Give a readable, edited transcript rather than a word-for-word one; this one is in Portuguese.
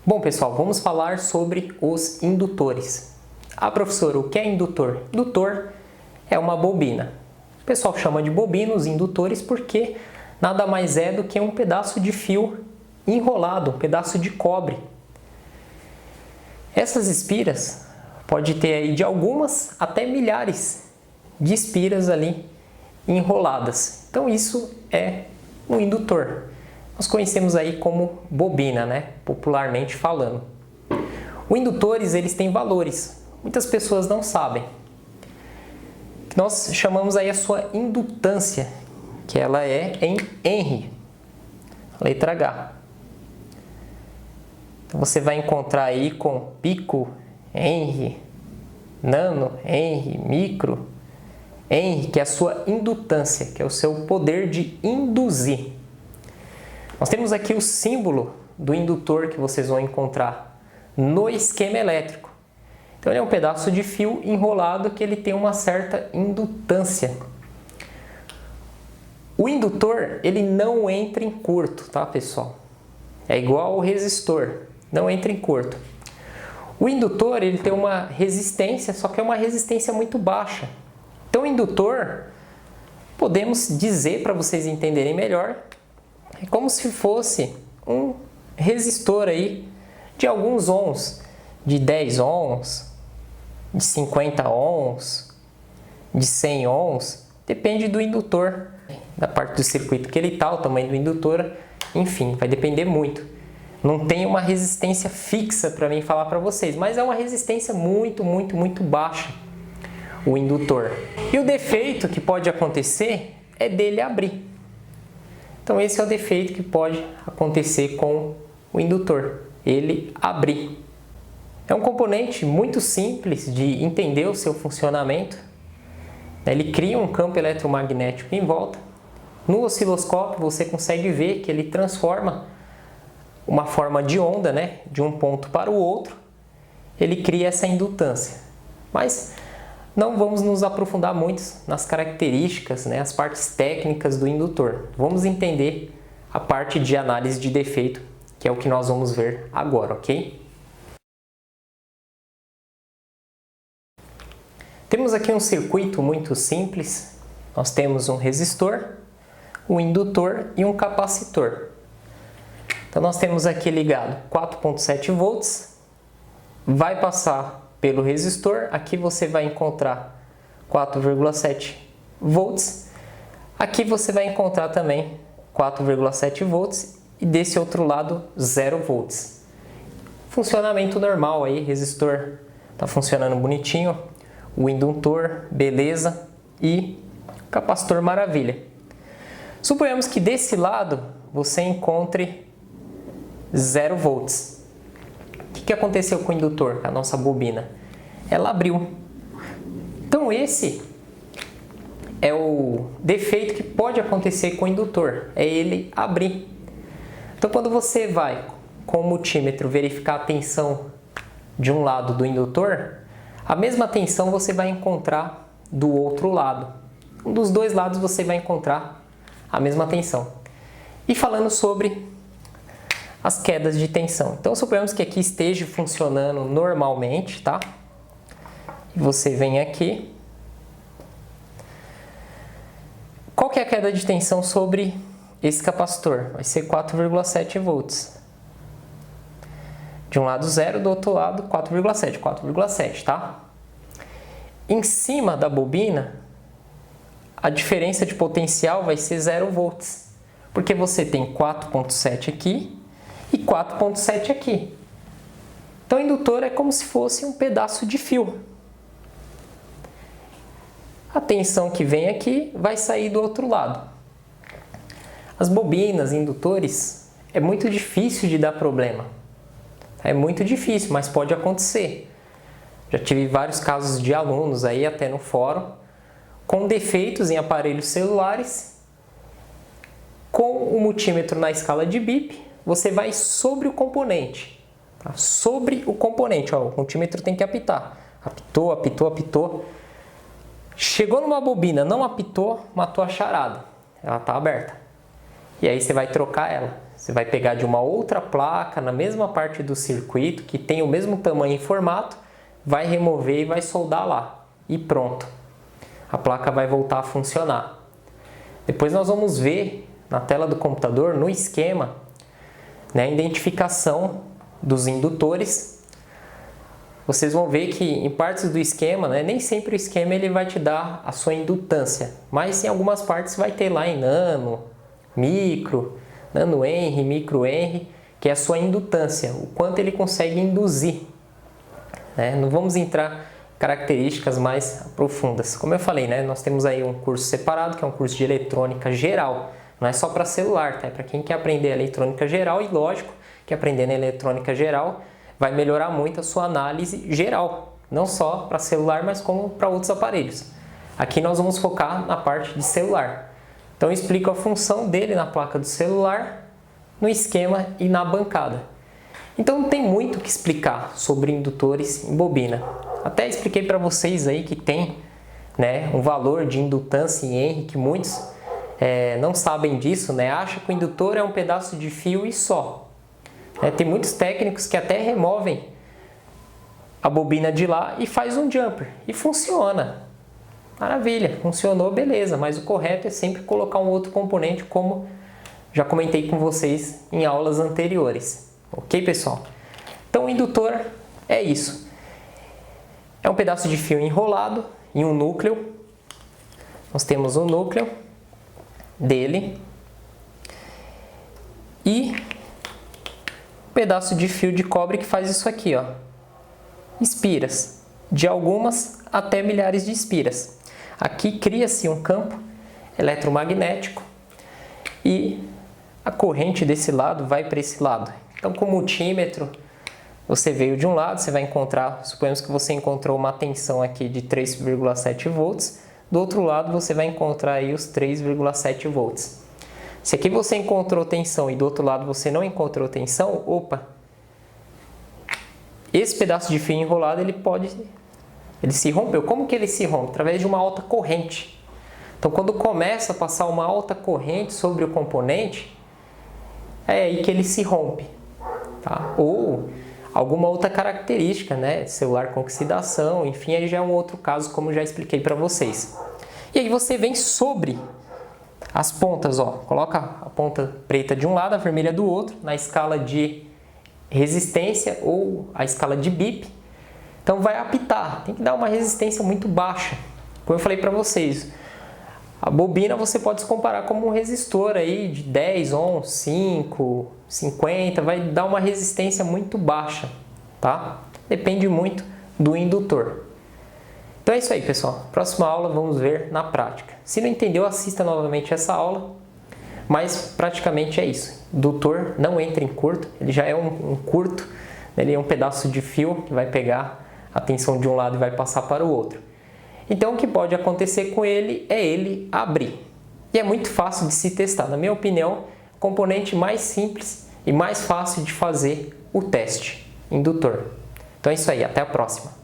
Bom, pessoal, vamos falar sobre os indutores. Ah, professor, o que é indutor? Indutor é uma bobina. O pessoal chama de bobina os indutores porque nada mais é do que um pedaço de fio enrolado, um pedaço de cobre. Essas espiras pode ter aí de algumas até milhares de espiras ali enroladas. Então isso é um indutor. Nós conhecemos aí como bobina, né? Popularmente falando. Os indutores, eles têm valores. Muitas pessoas não sabem. Nós chamamos aí a sua indutância, que ela é em Henry, letra H. Então você vai encontrar aí com pico, Henry, nano, Henry, micro, Henry, que é a sua indutância, que é o seu poder de induzir. Nós temos aqui o símbolo do indutor que vocês vão encontrar no esquema elétrico. Então ele é um pedaço de fio enrolado que ele tem uma certa indutância. O indutor, ele não entra em curto, tá, pessoal? É igual ao resistor, não entra em curto. O indutor, ele tem uma resistência, só que é uma resistência muito baixa. Então o indutor, podemos dizer para vocês entenderem melhor, é como se fosse um resistor aí de alguns ohms, de 10 ohms, de 50 ohms, de 100 ohms, depende do indutor, da parte do circuito que ele está, o tamanho do indutor, enfim, vai depender muito. Não tem uma resistência fixa para mim falar para vocês, mas é uma resistência muito baixa, o indutor. E o defeito que pode acontecer é dele abrir. Então esse é o defeito que pode acontecer com o indutor, ele abrir. É um componente muito simples de entender o seu funcionamento. Ele cria um campo eletromagnético em volta. No osciloscópio você consegue ver que ele transforma uma forma de onda, né, de um ponto para o outro. Ele cria essa indutância. Mas não vamos nos aprofundar muito nas características, né, as partes técnicas do indutor. Vamos entender a parte de análise de defeito, que é o que nós vamos ver agora, ok? Temos aqui um circuito muito simples. Nós temos um resistor, um indutor e um capacitor. Então nós temos aqui ligado 4,7 volts, vai passar pelo resistor, aqui você vai encontrar 4,7 volts, aqui você vai encontrar também 4,7 volts e desse outro lado 0 volts. Funcionamento normal aí, resistor está funcionando bonitinho, o indutor, beleza, e capacitor, maravilha. Suponhamos que desse lado você encontre 0 volts. O que aconteceu com o indutor, a nossa bobina? Ela abriu. Então esse é o defeito que pode acontecer com o indutor, é ele abrir. Então quando você vai com o multímetro verificar a tensão de um lado do indutor, a mesma tensão você vai encontrar do outro lado. Um dos dois lados você vai encontrar a mesma tensão. E falando sobre as quedas de tensão. Então, suponhamos que aqui esteja funcionando normalmente, tá? E você vem aqui. Qual que é a queda de tensão sobre esse capacitor? Vai ser 4,7 volts. De um lado 0, do outro lado 4,7, 4,7, tá? Em cima da bobina, a diferença de potencial vai ser 0 volts. Porque você tem 4,7 aqui e 4,7 aqui. Então o indutor é como se fosse um pedaço de fio. A tensão que vem aqui vai sair do outro lado. As bobinas, indutores, é muito difícil de dar problema. É muito difícil, mas pode acontecer. Já tive vários casos de alunos aí até no fórum com defeitos em aparelhos celulares. Com o multímetro na escala de bip, você vai sobre o componente, tá? Sobre o componente, ó, o multímetro tem que apitar. Apitou, apitou, apitou. Chegou numa bobina, não apitou, matou a charada. Ela está aberta. E aí você vai trocar ela. Você vai pegar de uma outra placa, na mesma parte do circuito, que tem o mesmo tamanho e formato, vai remover e vai soldar lá. E pronto. A placa vai voltar a funcionar. Depois nós vamos ver na tela do computador, no esquema, né, a identificação dos indutores. Vocês vão ver que em partes do esquema, né, nem sempre o esquema ele vai te dar a sua indutância, mas em algumas partes vai ter lá em nano, micro, nano henry, micro henry, que é a sua indutância, o quanto ele consegue induzir. Né? Não vamos entrar em características mais profundas. Como eu falei, né, nós temos aí um curso separado, que é um curso de eletrônica geral. Não é só para celular, tá? É para quem quer aprender eletrônica geral e lógico que aprendendo eletrônica geral vai melhorar muito a sua análise geral, não só para celular, mas como para outros aparelhos. Aqui nós vamos focar na parte de celular. Então eu explico a função dele na placa do celular, no esquema e na bancada. Então não tem muito o que explicar sobre indutores em bobina. Até expliquei para vocês aí que tem, né, um valor de indutância em henry que muitos não sabem disso, né? Acham que o indutor é um pedaço de fio e só. Tem muitos técnicos que até removem a bobina de lá e faz um jumper. E funciona. Maravilha, funcionou, beleza. Mas o correto é sempre colocar um outro componente, como já comentei com vocês em aulas anteriores. Ok, pessoal? Então o indutor é isso. É um pedaço de fio enrolado em um núcleo. Nós temos um núcleo dele e um pedaço de fio de cobre que faz isso aqui, ó. Espiras, de algumas até milhares de espiras. Aqui cria-se um campo eletromagnético e a corrente desse lado vai para esse lado. Então, com o multímetro, você veio de um lado, você vai encontrar, suponhamos que você encontrou uma tensão aqui de 3,7 volts, do outro lado você vai encontrar aí os 3,7 volts. Se aqui você encontrou tensão e do outro lado você não encontrou tensão, opa! Esse pedaço de fio enrolado ele se rompeu. Como que ele se rompe? Através de uma alta corrente. Então quando começa a passar uma alta corrente sobre o componente, é aí que ele se rompe. Tá? Ou alguma outra característica, né? Celular com oxidação, enfim, aí já é um outro caso, como já expliquei para vocês. E aí você vem sobre as pontas, ó, coloca a ponta preta de um lado, a vermelha do outro, na escala de resistência ou a escala de BIP. Então vai apitar, tem que dar uma resistência muito baixa. Como eu falei para vocês, a bobina você pode se comparar como um resistor aí de 10 ohms, 5, 50, vai dar uma resistência muito baixa, tá? Depende muito do indutor. Então é isso aí, pessoal. Próxima aula vamos ver na prática. Se não entendeu, assista novamente essa aula, mas praticamente é isso. Indutor não entra em curto, ele já é um curto, ele é um pedaço de fio que vai pegar a tensão de um lado e vai passar para o outro. Então o que pode acontecer com ele é ele abrir. E é muito fácil de se testar. Na minha opinião, o componente mais simples e mais fácil de fazer o teste, indutor. Então é isso aí, até a próxima.